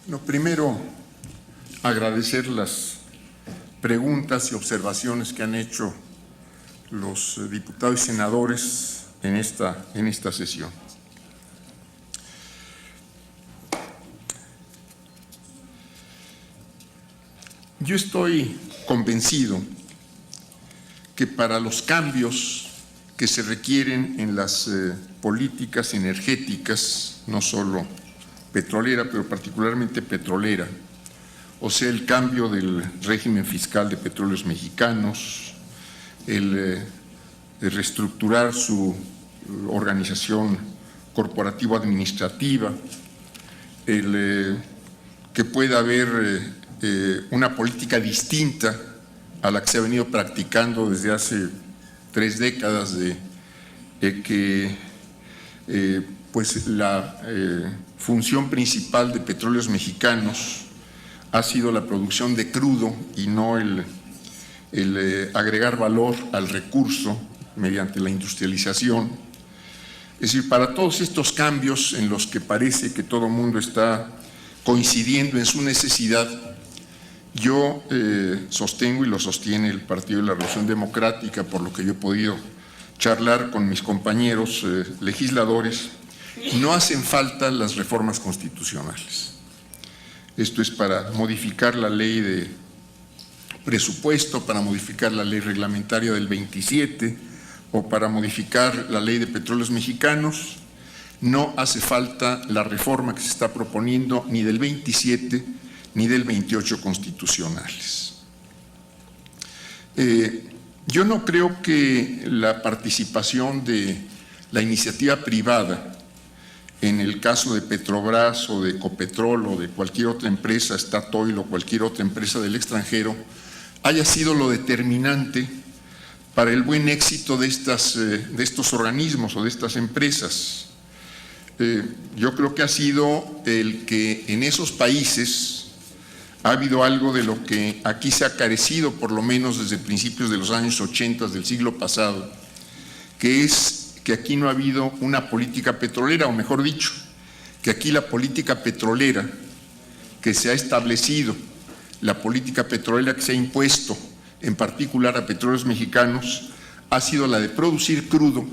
Lo primero, agradecer las preguntas y observaciones que han hecho los diputados y senadores en esta sesión. Yo estoy convencido que para los cambios que se requieren en las políticas energéticas, no solo petrolera, pero particularmente petrolera, o sea, el cambio del régimen fiscal de Petróleos Mexicanos, el reestructurar su organización corporativo-administrativa, el que pueda haber una política distinta a la que se ha venido practicando desde hace 3 décadas, pues la función principal de Petróleos Mexicanos ha sido la producción de crudo y no el agregar valor al recurso mediante la industrialización. Es decir, para todos estos cambios en los que parece que todo el mundo está coincidiendo en su necesidad, yo sostengo, y lo sostiene el Partido de la Revolución Democrática, por lo que yo he podido charlar con mis compañeros legisladores, no hacen falta las reformas constitucionales. Esto es para modificar la ley de presupuesto, para modificar la ley reglamentaria del 27 o para modificar la ley de Petróleos Mexicanos. No hace falta la reforma que se está proponiendo ni del 27 ni del 28 constitucionales. Yo no creo que la participación de la iniciativa privada en el caso de Petrobras o de Ecopetrol o de cualquier otra empresa, Statoil o cualquier otra empresa del extranjero, haya sido lo determinante para el buen éxito de estos organismos o de estas empresas. Yo creo que ha sido el que en esos países ha habido algo de lo que aquí se ha carecido, por lo menos desde principios de los años 80 del siglo pasado, que es que aquí no ha habido una política petrolera, o mejor dicho, que aquí la política petrolera que se ha establecido, la política petrolera que se ha impuesto, en particular a Petróleos Mexicanos, ha sido la de producir crudo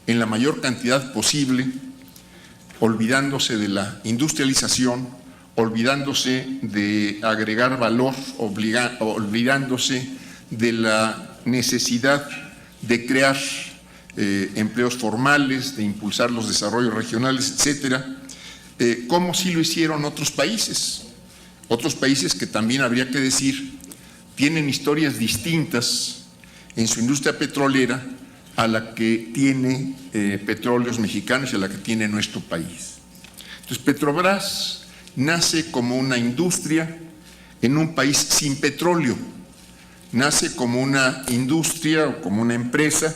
en la mayor cantidad posible, olvidándose de la industrialización, olvidándose de agregar valor, olvidándose de la necesidad de crear empleos formales, de impulsar los desarrollos regionales, etcétera, como sí lo hicieron otros países que también habría que decir tienen historias distintas en su industria petrolera a la que tiene Petróleos Mexicanos y a la que tiene nuestro país. Entonces, Petrobras nace como una industria en un país sin petróleo, nace como una industria o como una empresa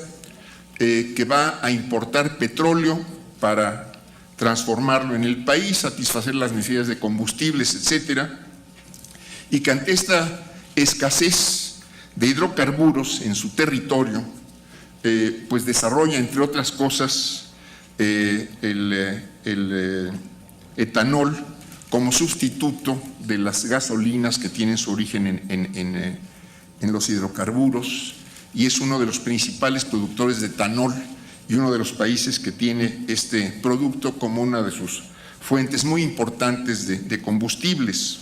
que va a importar petróleo para transformarlo en el país, satisfacer las necesidades de combustibles, etcétera, y que ante esta escasez de hidrocarburos en su territorio, pues desarrolla, entre otras cosas, el etanol como sustituto de las gasolinas que tienen su origen en los hidrocarburos, y es uno de los principales productores de etanol y uno de los países que tiene este producto como una de sus fuentes muy importantes de combustibles.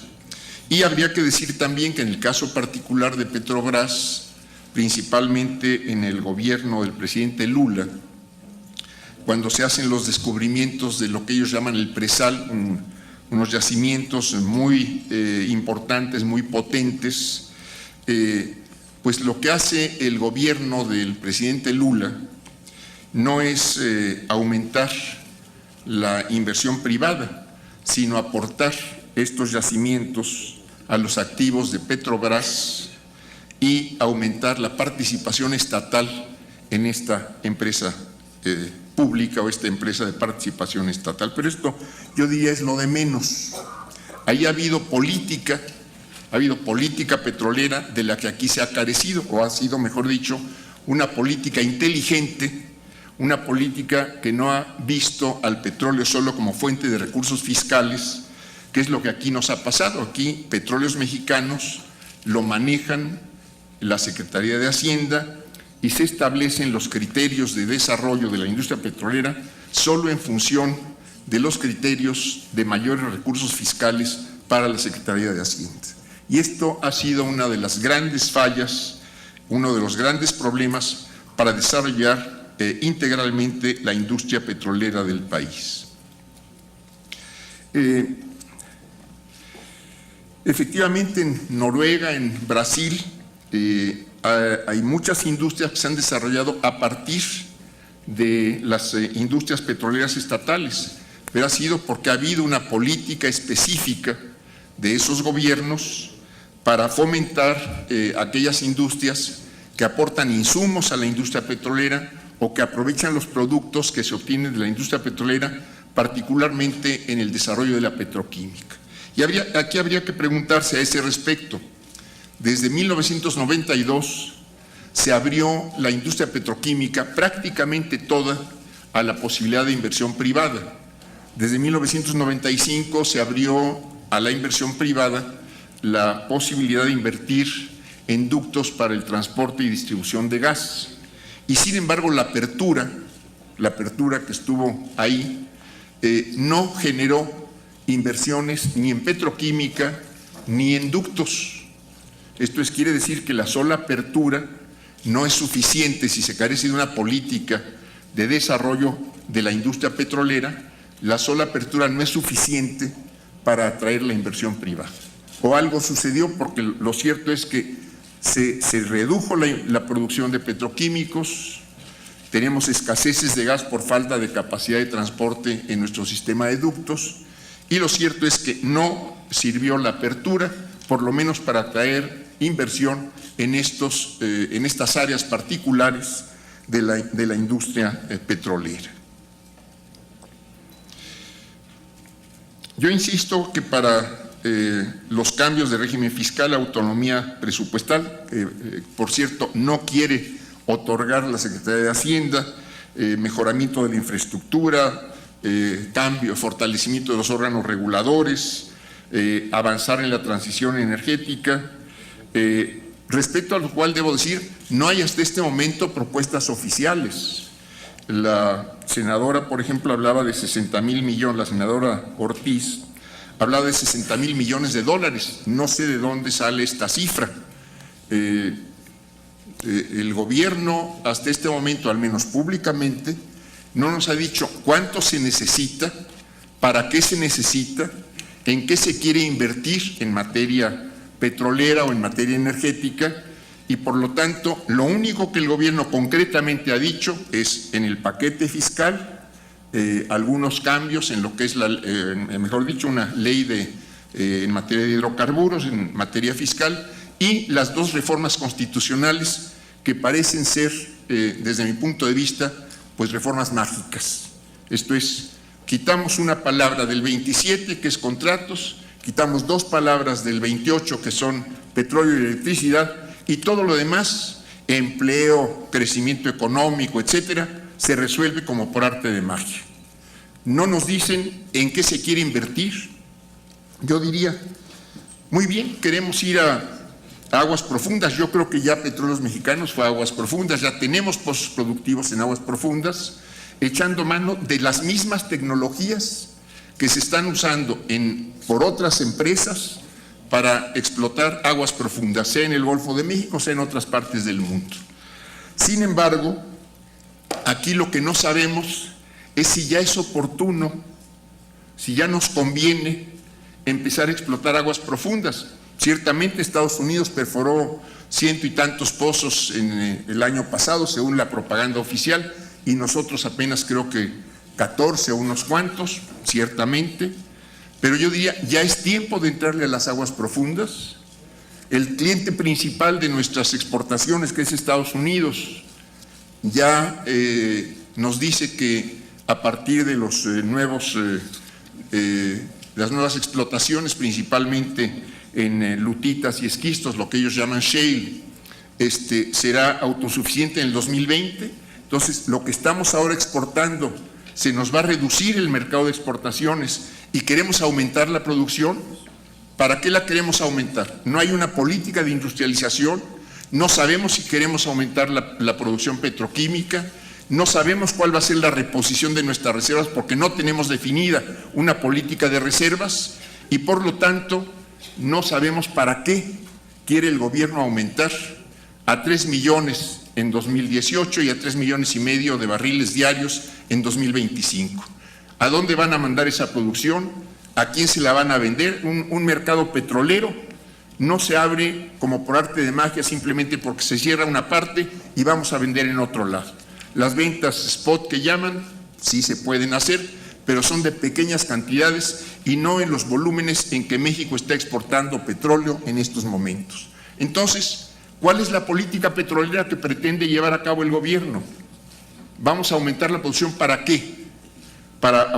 Y habría que decir también que en el caso particular de Petrobras, principalmente en el gobierno del presidente Lula, cuando se hacen los descubrimientos de lo que ellos llaman el presal, unos yacimientos muy importantes, muy potentes, pues lo que hace el gobierno del presidente Lula no es aumentar la inversión privada, sino aportar estos yacimientos a los activos de Petrobras y aumentar la participación estatal en esta empresa pública o esta empresa de participación estatal. Pero esto, yo diría, es lo de menos. Ahí ha habido política petrolera de la que aquí se ha carecido, o ha sido, mejor dicho, una política inteligente, una política que no ha visto al petróleo solo como fuente de recursos fiscales, que es lo que aquí nos ha pasado. Aquí Petróleos Mexicanos lo manejan la Secretaría de Hacienda y se establecen los criterios de desarrollo de la industria petrolera solo en función de los criterios de mayores recursos fiscales para la Secretaría de Hacienda. Y esto ha sido una de las grandes fallas, uno de los grandes problemas para desarrollar integralmente la industria petrolera del país. Efectivamente, en Noruega, en Brasil, hay muchas industrias que se han desarrollado a partir de las industrias petroleras estatales, pero ha sido porque ha habido una política específica de esos gobiernos para fomentar aquellas industrias que aportan insumos a la industria petrolera o que aprovechan los productos que se obtienen de la industria petrolera, particularmente en el desarrollo de la petroquímica. Y aquí habría que preguntarse a ese respecto. Desde 1992 se abrió la industria petroquímica prácticamente toda a la posibilidad de inversión privada. Desde 1995 se abrió a la inversión privada la posibilidad de invertir en ductos para el transporte y distribución de gas. Y sin embargo la apertura que estuvo ahí no generó inversiones ni en petroquímica ni en ductos. Esto quiere decir que la sola apertura no es suficiente si se carece de una política de desarrollo de la industria petrolera. La sola apertura no es suficiente para atraer la inversión privada. O algo sucedió, porque lo cierto es que se redujo la producción de petroquímicos, tenemos escaseces de gas por falta de capacidad de transporte en nuestro sistema de ductos, y lo cierto es que no sirvió la apertura, por lo menos para atraer inversión en estas áreas particulares de la industria petrolera. Yo insisto que para los cambios de régimen fiscal, autonomía presupuestal, por cierto, no quiere otorgar la Secretaría de Hacienda, mejoramiento de la infraestructura, fortalecimiento de los órganos reguladores, avanzar en la transición energética, respecto a lo cual debo decir, no hay hasta este momento propuestas oficiales. La senadora, por ejemplo, hablaba de 60,000 millones, la senadora Ortiz hablaba de 60,000 millones de dólares. No sé de dónde sale esta cifra. El gobierno hasta este momento, al menos públicamente, no nos ha dicho cuánto se necesita, para qué se necesita, en qué se quiere invertir en materia petrolera o en materia energética, y por lo tanto lo único que el gobierno concretamente ha dicho es en el paquete fiscal algunos cambios en lo que es, mejor dicho, una ley en materia de hidrocarburos, en materia fiscal, y las dos reformas constitucionales que parecen ser, desde mi punto de vista, pues reformas mágicas. Esto es, quitamos una palabra del 27, que es contratos, quitamos dos palabras del 28, que son petróleo y electricidad, y todo lo demás, empleo, crecimiento económico, etcétera, se resuelve como por arte de magia. No nos dicen en qué se quiere invertir. Yo diría, muy bien, queremos ir a aguas profundas. Yo creo que ya Petróleos Mexicanos fue a aguas profundas, ya tenemos pozos productivos en aguas profundas, echando mano de las mismas tecnologías que se están usando por otras empresas para explotar aguas profundas, sea en el Golfo de México, sea en otras partes del mundo. Sin embargo, aquí lo que no sabemos es si ya es oportuno, si ya nos conviene empezar a explotar aguas profundas. Ciertamente Estados Unidos perforó 100 y tantos pozos en el año pasado, según la propaganda oficial, y nosotros apenas creo que 14 o unos cuantos, ciertamente, pero yo diría, ya es tiempo de entrarle a las aguas profundas. El cliente principal de nuestras exportaciones, que es Estados Unidos, ya nos dice que a partir de las nuevas explotaciones, principalmente en lutitas y esquistos, lo que ellos llaman shale, será autosuficiente en el 2020. Entonces, lo que estamos ahora exportando, se nos va a reducir el mercado de exportaciones y queremos aumentar la producción. ¿Para qué la queremos aumentar? No hay una política de industrialización, no sabemos si queremos aumentar la producción petroquímica, no sabemos cuál va a ser la reposición de nuestras reservas porque no tenemos definida una política de reservas y por lo tanto no sabemos para qué quiere el gobierno aumentar a 3 millones en 2018 y a 3,5 millones de barriles diarios en 2025. ¿A dónde van a mandar esa producción? ¿A quién se la van a vender? Un mercado petrolero no se abre como por arte de magia simplemente porque se cierra una parte y vamos a vender en otro lado. Las ventas spot que llaman sí se pueden hacer, pero son de pequeñas cantidades y no en los volúmenes en que México está exportando petróleo en estos momentos. Entonces, ¿cuál es la política petrolera que pretende llevar a cabo el gobierno? ¿Vamos a aumentar la producción para qué? Para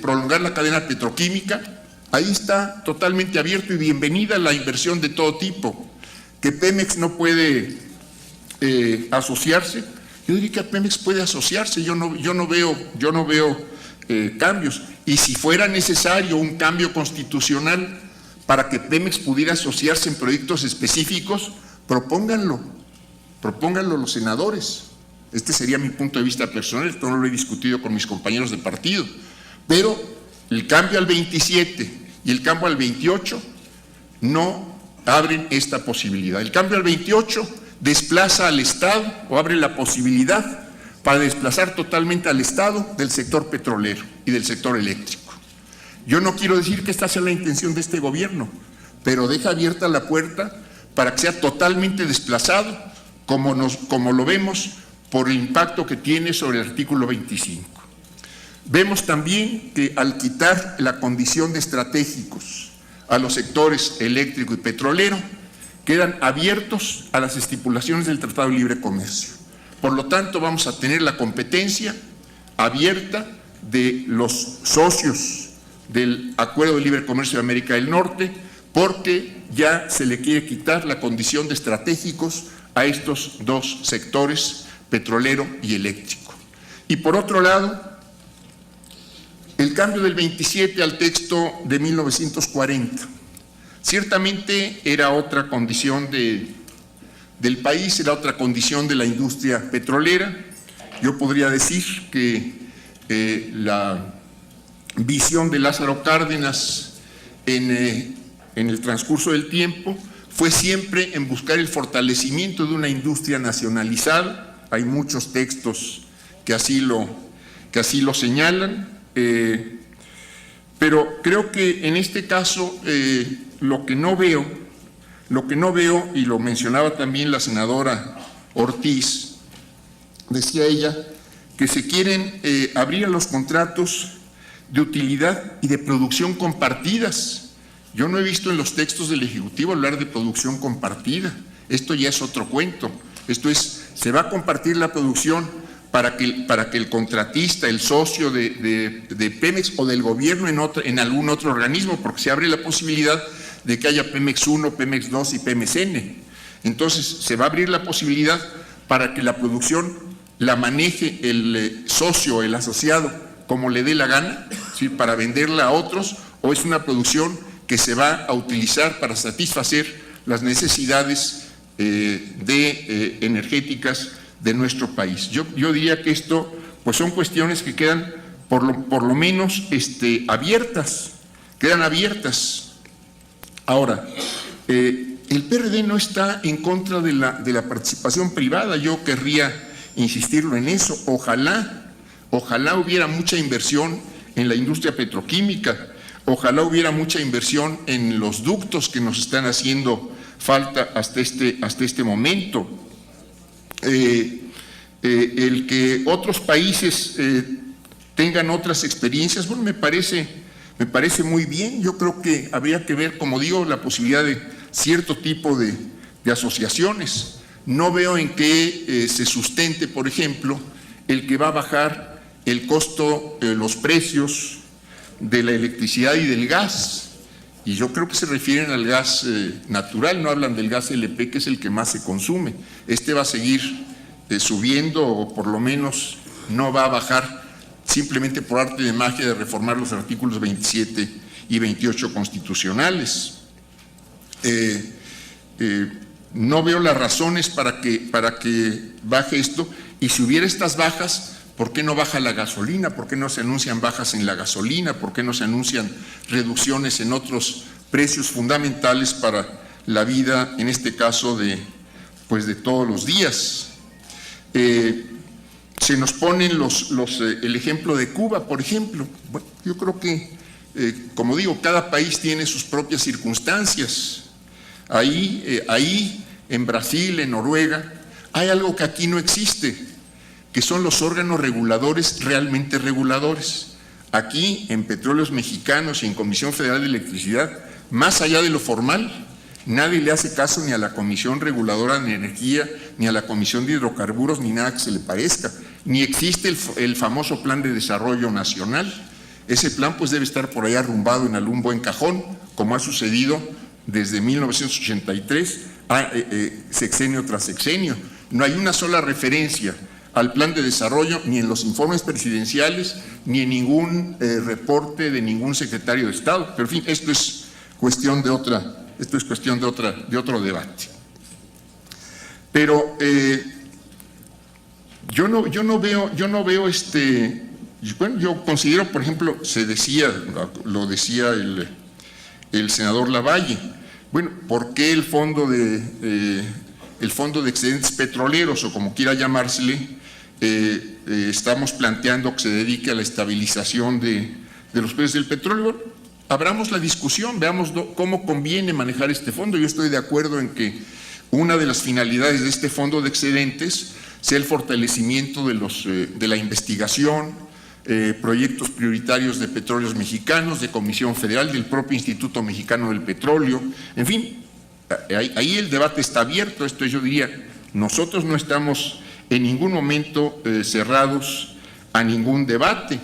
prolongar la cadena petroquímica. Ahí está totalmente abierto y bienvenida la inversión de todo tipo. Que Pemex no puede asociarse. Yo diría que Pemex puede asociarse, yo no veo cambios. Y si fuera necesario un cambio constitucional para que Pemex pudiera asociarse en proyectos específicos, propónganlo los senadores. Este sería mi punto de vista personal, esto no lo he discutido con mis compañeros de partido. Pero el cambio al 27 y el cambio al 28 no abren esta posibilidad. El cambio al 28 desplaza al Estado o abre la posibilidad para desplazar totalmente al Estado del sector petrolero y del sector eléctrico. Yo no quiero decir que esta sea la intención de este gobierno, pero deja abierta la puerta para que sea totalmente desplazado, como lo vemos por el impacto que tiene sobre el artículo 25. Vemos también que al quitar la condición de estratégicos a los sectores eléctrico y petrolero, quedan abiertos a las estipulaciones del Tratado de Libre Comercio. Por lo tanto, vamos a tener la competencia abierta de los socios del Acuerdo de Libre Comercio de América del Norte, porque ya se le quiere quitar la condición de estratégicos a estos dos sectores, petrolero y eléctrico. Y por otro lado, el cambio del 27 al texto de 1940. Ciertamente era otra condición del país, era otra condición de la industria petrolera. Yo podría decir que la visión de Lázaro Cárdenas en el transcurso del tiempo fue siempre en buscar el fortalecimiento de una industria nacionalizada. Hay muchos textos que así lo señalan, pero creo que en este caso lo que no veo, y lo mencionaba también la senadora Ortiz, decía ella que se quieren abrir a los contratos de utilidad y de producción compartidas. Yo no he visto en los textos del Ejecutivo hablar de producción compartida. Esto ya es otro cuento. Esto es, se va a compartir la producción para que el contratista, el socio de Pemex o del gobierno en algún otro organismo, porque se abre la posibilidad de que haya Pemex 1, Pemex 2 y Pemex N. Entonces, se va a abrir la posibilidad para que la producción la maneje el socio, el asociado, como le dé la gana, ¿sí?, para venderla a otros, o es una producción que se va a utilizar para satisfacer las necesidades energéticas de nuestro país. Yo diría que esto pues son cuestiones que quedan por lo menos abiertas, quedan abiertas. Ahora, el PRD no está en contra de la participación privada, yo querría insistirlo en eso. Ojalá hubiera mucha inversión en la industria petroquímica, ojalá hubiera mucha inversión en los ductos que nos están haciendo falta hasta este momento. El que otros países tengan otras experiencias, bueno, me parece muy bien. Yo creo que habría que ver, como digo, la posibilidad de cierto tipo de asociaciones. No veo en qué se sustente, por ejemplo, el que va a bajar el costo, los precios de la electricidad y del gas. Y yo creo que se refieren al gas natural, no hablan del gas LP, que es el que más se consume. Este va a seguir subiendo, o por lo menos no va a bajar simplemente por arte de magia de reformar los artículos 27 y 28 constitucionales. No veo las razones para que baje esto, y si hubiera estas bajas, ¿por qué no baja la gasolina? ¿Por qué no se anuncian bajas en la gasolina? ¿Por qué no se anuncian reducciones en otros precios fundamentales para la vida, en este caso de todos los días? Se nos ponen el ejemplo de Cuba, por ejemplo. Bueno, yo creo que, como digo, cada país tiene sus propias circunstancias. Ahí, en Brasil, en Noruega, hay algo que aquí no existe, que son los órganos reguladores realmente reguladores. Aquí, en Petróleos Mexicanos y en Comisión Federal de Electricidad, más allá de lo formal, nadie le hace caso ni a la Comisión Reguladora de Energía, ni a la Comisión de Hidrocarburos, ni nada que se le parezca. Ni existe el famoso Plan de Desarrollo Nacional. Ese plan pues debe estar por ahí arrumbado en algún buen cajón, como ha sucedido desde 1983, sexenio tras sexenio. No hay una sola referencia al plan de desarrollo, ni en los informes presidenciales, ni en ningún reporte de ningún secretario de Estado. Pero en fin, esto es cuestión de otro debate. Pero yo no veo bueno, yo considero, por ejemplo, lo decía el senador Lavalle, bueno, ¿por qué el fondo de excedentes petroleros, o como quiera llamársele, estamos planteando que se dedique a la estabilización de los precios del petróleo? Abramos la discusión, veamos cómo conviene manejar este fondo. Yo estoy de acuerdo en que una de las finalidades de este fondo de excedentes sea el fortalecimiento de la investigación, proyectos prioritarios de Petróleos Mexicanos, de Comisión Federal, del propio Instituto Mexicano del Petróleo. En fin, ahí el debate está abierto. Esto yo diría, nosotros no estamos en ningún momento cerrados a ningún debate.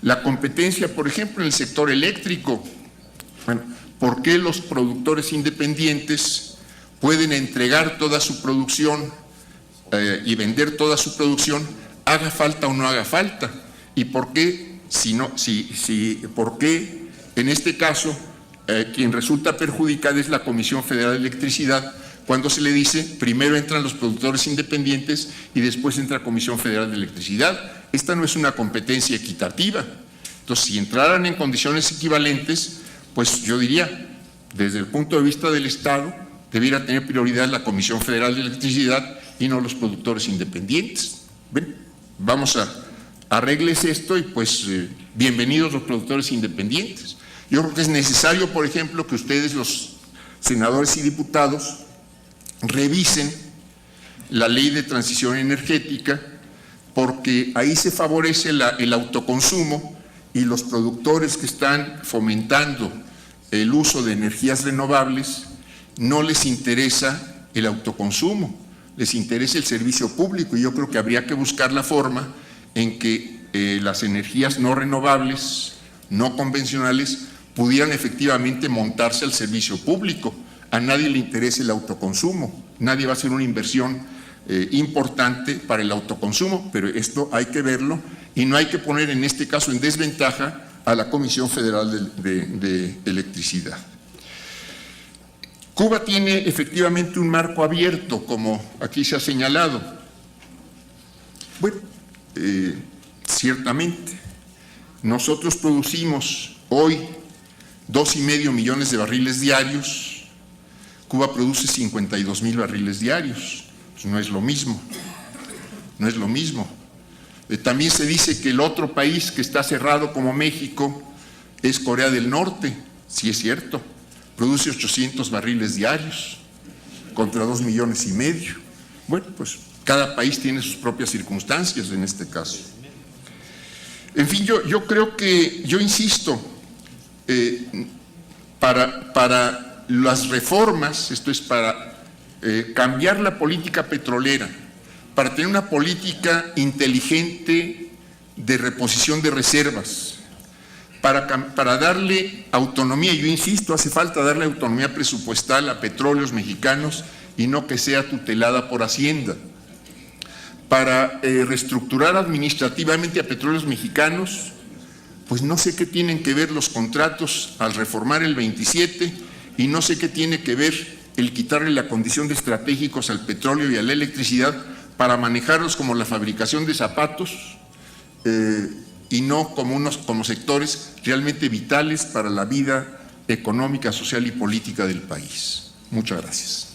La competencia, por ejemplo, en el sector eléctrico. Bueno, ¿por qué los productores independientes pueden entregar toda su producción y vender toda su producción, haga falta o no haga falta? ¿Y por qué, por qué en este caso quien resulta perjudicada es la Comisión Federal de Electricidad, cuando se le dice primero entran los productores independientes y después entra la Comisión Federal de Electricidad? Esta no es una competencia equitativa. Entonces, si entraran en condiciones equivalentes, pues yo diría, desde el punto de vista del Estado, debiera tener prioridad la Comisión Federal de Electricidad y no los productores independientes. Ven, vamos arregles esto y pues bienvenidos los productores independientes. Yo creo que es necesario, por ejemplo, que ustedes, los senadores y diputados, revisen la ley de transición energética, porque ahí se favorece el autoconsumo, y los productores que están fomentando el uso de energías renovables no les interesa el autoconsumo, les interesa el servicio público, y yo creo que habría que buscar la forma en que las energías no renovables, no convencionales, pudieran efectivamente montarse al servicio público. A nadie le interesa el autoconsumo, nadie va a hacer una inversión importante para el autoconsumo, pero esto hay que verlo y no hay que poner en este caso en desventaja a la Comisión Federal de Electricidad. Cuba tiene efectivamente un marco abierto, como aquí se ha señalado. Bueno, ciertamente, nosotros producimos hoy 2,5 millones de barriles diarios, Cuba produce 52,000 barriles diarios, pues no es lo mismo, no es lo mismo. También se dice que el otro país que está cerrado como México es Corea del Norte. Sí es cierto, produce 800 barriles diarios contra 2,5 millones. Bueno, pues cada país tiene sus propias circunstancias en este caso. En fin, yo creo que, yo insisto, para las reformas, esto es para cambiar la política petrolera, para tener una política inteligente de reposición de reservas, para darle autonomía, yo insisto, hace falta darle autonomía presupuestal a Petróleos Mexicanos y no que sea tutelada por Hacienda. para reestructurar administrativamente a Petróleos Mexicanos, pues no sé qué tienen que ver los contratos al reformar el 27 y no sé qué tiene que ver el quitarle la condición de estratégicos al petróleo y a la electricidad para manejarlos como la fabricación de zapatos y no como sectores realmente vitales para la vida económica, social y política del país. Muchas gracias.